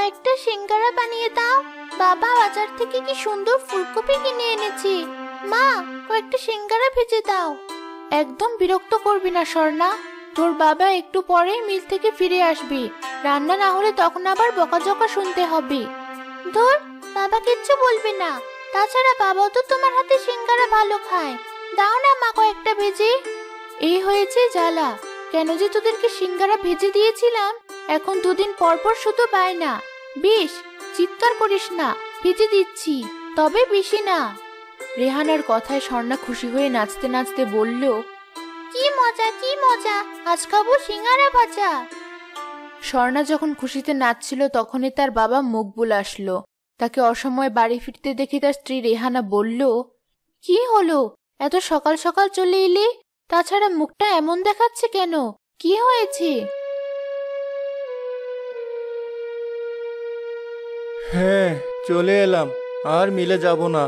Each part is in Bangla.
কয়েকটা সিঙ্গারা বানিয়ে দাও। বাবা বাজার থেকে কি সুন্দর ফুলকপি কিনে এনেছি। মা, কয়েকটা সিঙ্গারা ভেজে দাও। একদম বিরক্ত করবি না স্বর্ণা, তোর বাবা একটু পরেই মিল থেকে ফিরে আসবে। রান্না না হলে তখন আবার বকাঝকা শুনতে হবে। ধুর, বাবা কিচ্ছু বলবে না। তাছাড়া বাবাও তো তোমার হাতে সিঙ্গারা ভালো খায়। দাও না মা কয়েকটা ভেজে। এই হয়েছে জ্বালা, কেন যে তোদেরকে সিঙ্গারা ভেজে দিয়েছিলাম। এখন দুদিন পর পর শুধু বায়না। বেশ, চিৎকার করিস না, ভেজে দিচ্ছি, তবে বেশি না। রেহানার কথায় স্বর্ণা খুশি হয়ে নাচতে নাচতে বলল, কি মজা কি মজা, আজ খাবো সিঙ্গারা ভাজা। স্বর্ণা যখন খুশিতে নাচছিল তখনই তার বাবা মকবুল আসলো। তাকে অসময়ে বাড়ি ফিরতে দেখে তার স্ত্রী রেহানা বলল, কি হলো, এত সকাল সকাল চলে এলি? তাছাড়া মুখটা এমন দেখাচ্ছে কেন, কি হয়েছে? হ্যাঁ, চলে এলাম, আর মিলে যাব না।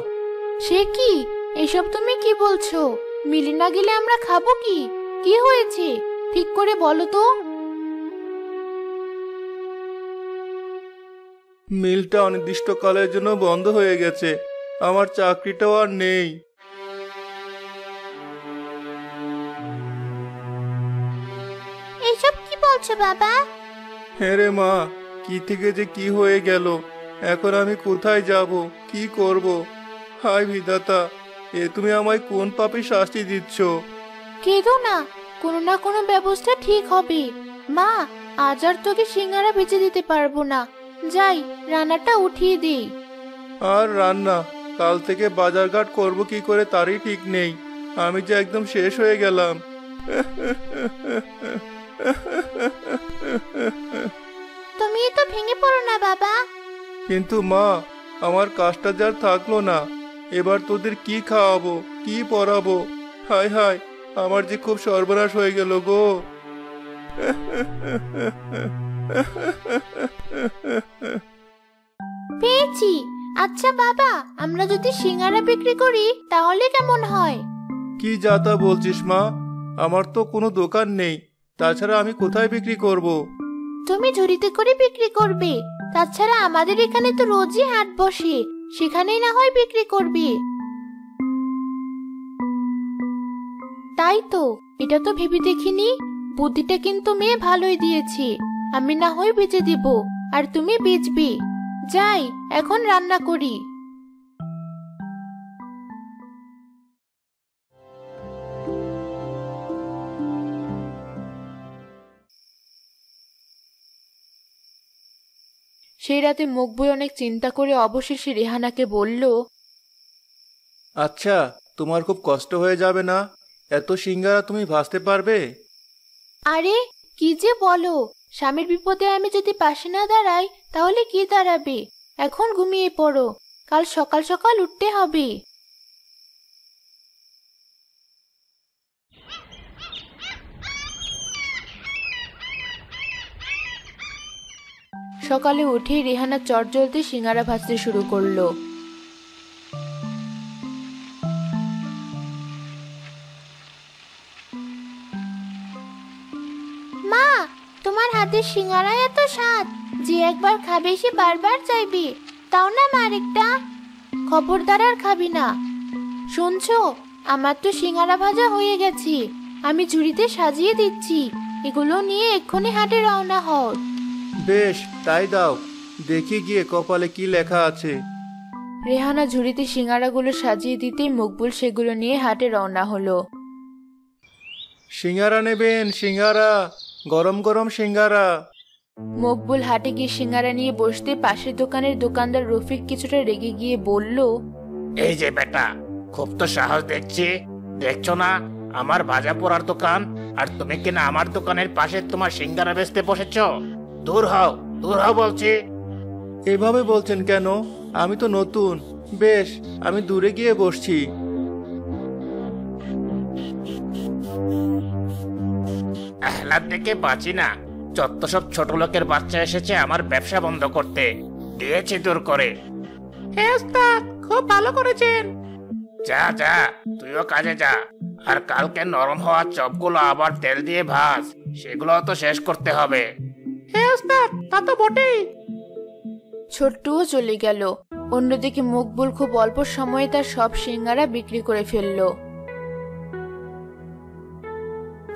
সে কি, এসব তুমি কি বলছো? মিলে না গেলে আমরা খাবো কি? কি হয়েছে ঠিক করে বলো তো। মিলটা অনির্দিষ্টকালের জন্য বন্ধ হয়ে গেছে, আমার চাকরিটাও আর নেই। এইসব কি বলছো বাবা? হ্যাঁ রে মা, কি থেকে যে কি হয়ে গেল, এখন আমি কোথায় যাব, কি করব? হায় বিধাতা, এ তুমি আমায় কোন পাপে শাস্তি দিচ্ছ? কেঁদো না, কোনো না কোনো ব্যবস্থা ঠিক হবে। মা, আজ আর তোকে সিঙ্গারা ভেজে দিতে পারবো না। যাই, রান্নাটা উঠিয়ে দিই। আর রান্না, কাল থেকে বাজারঘাট করব কি করে তারই ঠিক নেই। আমি যে একদম শেষ হয়ে গেলাম। তুমি তো ভেঙে পড়ো না বাবা। কিন্তু মা, আমার কাজটা যার থাকলো না, এবার তোদের কি খাওয়াবো, কি পরাবো? হায় হায়, আমার যে খুব সর্বনাশ হয়ে গেল গো। পেয়েছি। আচ্ছা বাবা, আমরা যদি সিঙ্গারা বিক্রি করি তাহলে কেমন হয়? কি যাতা বলছিস মা, আমার তো কোনো দোকান নেই, তাছাড়া আমি কোথায় বিক্রি করব? তুমি ঝুড়িতে করে বিক্রি করবে। তাছাড়া আমাদের এখানে তো রোজই হাট বসে, সেখানেই না হয় বিক্রি করবে। তাই তো, এটা তো ভেবে দেখিনি। বুদ্ধিটা কিন্তু মেয়ে ভালোই দিয়েছে। আমি না হয় বেচে দিব, আর তুমি বেচবে। যাই, এখন রান্না করি। সেই রাতে মকবুল অনেক চিন্তা করে অবশেষে রেহানাকে বলল, আচ্ছা, তোমার খুব কষ্ট হয়ে যাবে না? এত সিঙ্গারা তুমি ভাজতে পারবে? আরে কি যে বলো, স্বামীর বিপদে আমি যদি পাশে না দাঁড়াই তাহলে কি দাঁড়াবে? এখন ঘুমিয়ে পড়ো, কাল সকাল সকাল উঠতে হবে। সকালে উঠেই রেহানা চটজলদি সিঙ্গারা ভাজতে শুরু করলো। মা, তোমার হাতের সিঙ্গারা এত স্বাদ, যে একবার খাবে সে বারবার চাইবে। তাও না মা আরেকটা। খবরদার আর খাবি না। শুনছো, আমার তো সিঙ্গারা ভাজা হয়ে গেছে, আমি ঝুড়িতে সাজিয়ে দিচ্ছি। এগুলো নিয়ে এক্ষুনি হাটে রওনা হও। বেশ, তাই দাও, দেখি গিয়ে কপালে কি লেখা আছে। রেহানা ঝুড়িতে সিঙ্গারাগুলো সাজিয়ে দিতেই মকবুল সেগুলো নিয়ে হাটে রওনা হলো। সিঙ্গারা নেবেন, সিঙ্গারা, গরম গরম সিঙ্গারা। মকবুল হাটে গিয়ে সিঙ্গারা নিয়ে বসতে পাশের দোকানের দোকানদার রফিক কিছুটা রেগে গিয়ে বলল, এই যে বেটা, খুব তো সাহস দেখছি। দেখছো না আমার ভাজা পোড়ার দোকান, আর তুমি কিনা আমার দোকানের পাশে তোমার সিঙ্গারা বেচতে বসেছো? দূর হও, দূর হও বলছি। এভাবে বলছেন কেন? আমি তো নতুন। বেশ, আমি দূরে গিয়ে বসছি। আহ্লাদ দেখে বাঁচি না। যত সব ছোট লোকের বাচ্চা এসেছে আমার ব্যবসা বন্ধ করতে, দিয়েছি দূর করে। হ্যাঁ ওস্তাদ, খুব ভালো করেছেন। যা যা, তুইও কাজে যা। আর কালকে নরম হওয়া চপগুলো আবার তেল দিয়ে ভাজ, সেগুলো তো শেষ করতে হবে। হ্যাঁ ওস্তাদ, তা তো বটেই। ছোট্টুও চলে গেল। অন্যদিকে মকবুল খুব অল্প সময়ে তার সব সিঙ্গারা বিক্রি করে ফেললো।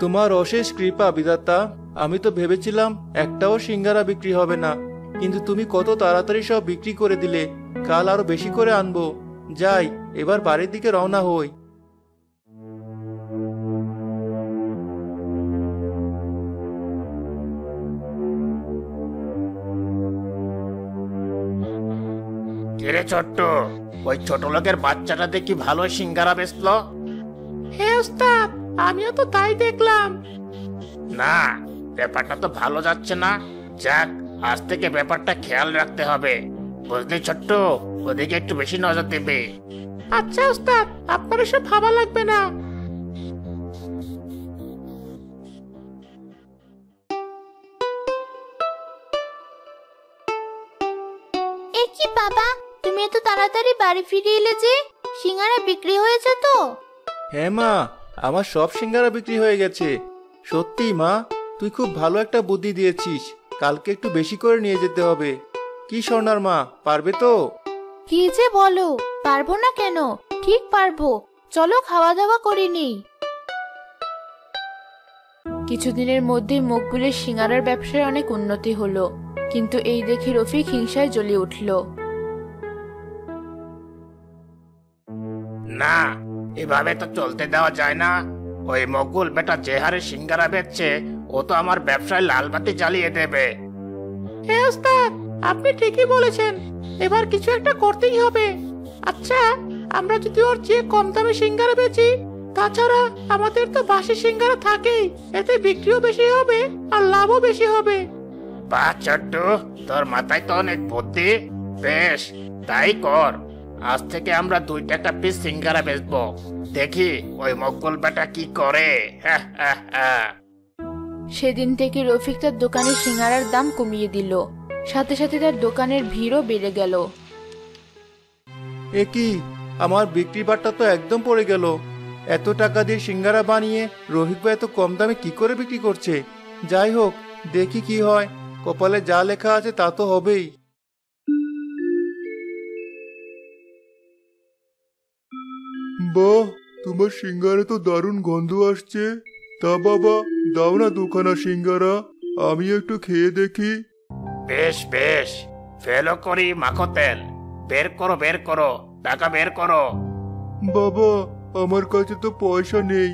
তোমার অশেষ কৃপা বিধাতা। আমি তো ভেবেছিলাম একটাও সিঙ্গারা বিক্রি হবে না, কিন্তু তুমি কত তাড়াতাড়ি সব বিক্রি করে দিলে। কাল আরো বেশি করে আনবো। যাই, এবার বাড়ির দিকে রওনা হই। কিরে ছোট্ট, ওই ছোট লোকের বাচ্চাটা দেখি ভালো সিঙ্গারা বেচলো। হ্যাঁ ওস্তাদ, আমিও তো তাই দেখলাম। না, ব্যাপারটা তো ভালো যাচ্ছে না। যাক, আজ থেকে ব্যাপারটা খেয়াল রাখতে হবে। বুঝলি ছোট্ট, ওদিকে একটু বেশি নজর দেবে। আচ্ছা ওস্তাদ, আপনার এসব ভাবা লাগবে না। এ কি বাবা, তুমি এত তাড়াতাড়ি বাড়ি ফিরে এলে যে? সিঙ্গারা বিক্রি হয়েছে তো? হ্যাঁ মা, আমার সব সিঙ্গারা বিক্রি হয়ে গেছে। সত্যি মা, তুই খুব ভালো একটা বুদ্ধি দিয়েছিস। কালকে একটু বেশি করে নিয়ে যেতে হবে। কি স্বর্ণার মা, পারবে তো? কি যে বলো, পারবো না কেন? ঠিক পারবো। চলো খাওয়া দাওয়া করে নিই। কিছুদিনের মধ্যে মকবুলের সিঙ্গারার ব্যবসায় অনেক উন্নতি হলো, কিন্তু এই দেখে রফিক হিংসায় জ্বলে উঠল। না, এভাবে তো চলতে দেওয়া যায় না। ওই মকবুল বেটা যে হারে সিঙ্গারা বেচছে, ও তো আমার ব্যবসায় লালবাতি জ্বালিয়ে দেবে। হ্যাঁ ওস্তাদ, আপনি ঠিকই বলেছেন। এবার কিছু একটা করতেই হবে। আচ্ছা, আমরা যদি ওর চেয়ে কম দামে সিঙ্গারা বেচি, তাছাড়া আমাদের তো বাসি সিঙ্গারা থাকেই, এতে বিক্রিও বেশি হবে আর লাভও বেশি হবে। বাহ ছোট্ট, তোর মাথায় তো অনেক বুদ্ধি। বেশ, তাই কর। আজ থেকে আমরা 2 টাকা পিস সিঙ্গারা বেচবো। দেখি ওই মকবুল বেটা কি করে। সেদিন থেকে রফিক তার দোকানের সিঙ্গারার দাম কমিয়ে দিল। সাথে সাথে তার দোকানের ভিড়ও বেড়ে গেল। এ কি, আমার বিক্রি বাট্টা তো একদম পড়ে গেল। এত টাকা দিয়ে সিঙ্গারা বানিয়ে রোহিত ভাই এত কম দামে কি করে বিক্রি করছে? যাই হোক, দেখি কি হয়। কপালে যা লেখা আছে তা তো হবেই। বাহ, তোমার সিঙ্গারা তো দারুণ গন্ধ আসছে। তা বাবা, দাও না দুখানা সিঙ্গারা, আমি একটু খেয়ে দেখি। বেশ বেশ, ফেলো করি মাখো তেল। বের করো বের করো, টাকা বের করো। বাবা, আমার কাছে তো পয়সা নেই,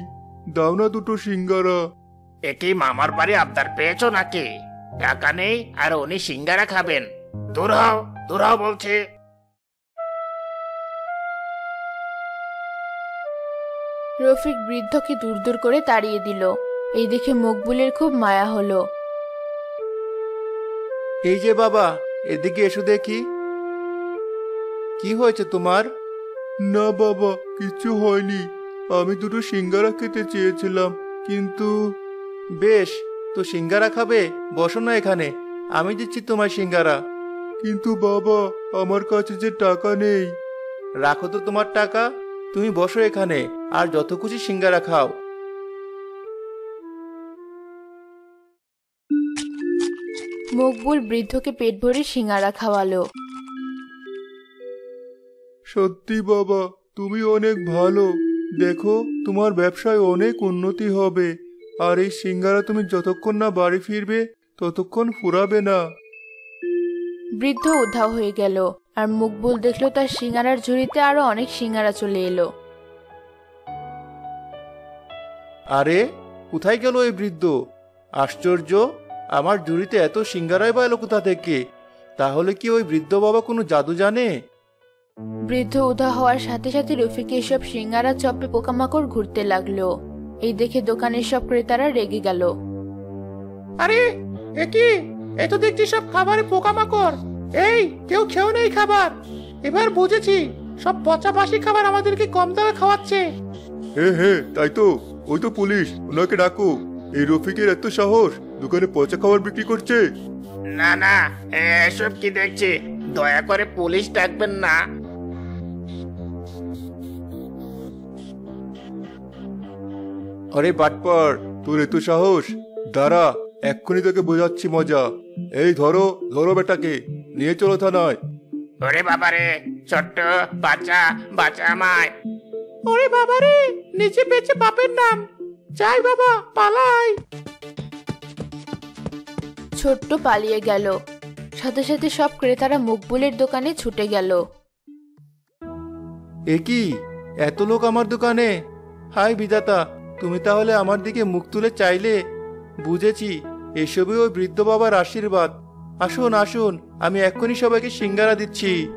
দাও না দুটো সিঙ্গারা। একই মামার বাড়ি আবদার পেয়েছো নাকি? টাকা নেই আর উনি সিঙ্গারা খাবেন? দূর হও, দূর হও বলছে। রফিক বৃদ্ধকে দূর দূর করে তাড়িয়ে দিল। এই দেখে মকবুলের খুব মায়া হলো। এই যে বাবা, এদিকে এসো দেখি। কি হয়েছে তোমার? না বাবা, কিছু হয়নি। আমি দুটো সিঙ্গারা খেতে চেয়েছিলাম, কিন্তু... বেশ, তো সিঙ্গারা খাবে? বসো না এখানে, আমি দিচ্ছি তোমার সিঙ্গারা। কিন্তু বাবা, আমার কাছে যে টাকা নেই। রাখো তো তোমার টাকা, তুমি বসো এখানে আর যত খুশি সিঙ্গারা খাও। মকবুল বৃদ্ধকে পেট ভরে সিঙ্গারা খাওয়ালো। সত্যি বাবা, তুমি অনেক ভালো। দেখো, তোমার ব্যবসায় অনেক উন্নতি হবে। আর এই সিঙ্গারা তুমি যতক্ষণ না বাড়ি ফিরবে ততক্ষণ ফুরাবে না। বৃদ্ধ উধাও হয়ে গেল, আর মকবুল দেখলো তার সিঙ্গারার ঝুড়িতে আরো অনেক সিঙ্গারা চলে এলো। আরে, কোথায় গেল এই বৃদ্ধ? আশ্চর্য, আমার ঝুড়িতে এত সিঙ্গারাই বা এলো কোথা থেকে? তাহলে কি ওই বৃদ্ধ বাবা কোনো জাদু জানে? বৃদ্ধ উধাও হওয়ার সাথে সাথে রফিকে এসব সিঙ্গারা চপে পোকামাকড় ঘুরতে লাগলো। এই দেখে দোকানের সব ক্রেতারা রেগে গেল। আরে এ কি, এ তো দেখছি সব খাবারে পোকামাকড়। এই, কেউ খেও নেই খাবার। এবার বুঝেছি, সব পচা বাসি খাবার আমাদেরকে কম দামে খাওয়াচ্ছে। হ্যাঁ, তাই তো। ওই তো পুলিশ, ওনাকে ডাকো। এই রফিকের এত সাহস, দোকানে পচা খাবার বিক্রি করছে। না না, এসব কি দেখছি? দয়া করে পুলিশ ডাকবেন না। আরে বাটপার, তোর এত সাহস? দাঁড়া, এক্ষুনি তোকে বোঝাচ্ছি মজা। এই ধরো ধরো বেটাকে, নিয়ে চলো থানায়। ওরে বাবারে, ছোট্ট বাচ্চা, বাচ্চা আমায়। ওরে বাবারে, নিচে বেঁচে বাপের নাম। যাই বাবা, পালাই। ছোট্ট পালিয়ে গেল। সাথে সাথে সব ক্রেতারা মকবুলের দোকানে ছুটে গেল। এ কি, এত লোক আমার দোকানে! হাই বিধাতা, তুমি তাহলে আমার দিকে মুখ তুলে চাইলে। বুঝেছি, এসবই ওই বৃদ্ধ বাবার আশীর্বাদ। আসুন আসুন, আমি এক্ষুনি সবাইকে সিঙ্গারা দিচ্ছি।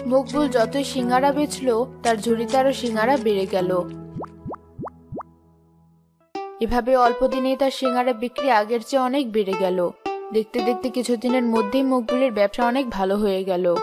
মকবুল যতই সিঙ্গারা বেচলো, তার ঝুড়িতে আরো সিঙ্গারা বেড়ে গেল। এভাবে অল্প দিনেই তার সিঙ্গারা বিক্রি আগের চেয়ে অনেক বেড়ে গেল। দেখতে দেখতে কিছুদিনের মধ্যেই মকবুলের ব্যবসা অনেক ভালো হয়ে গেল।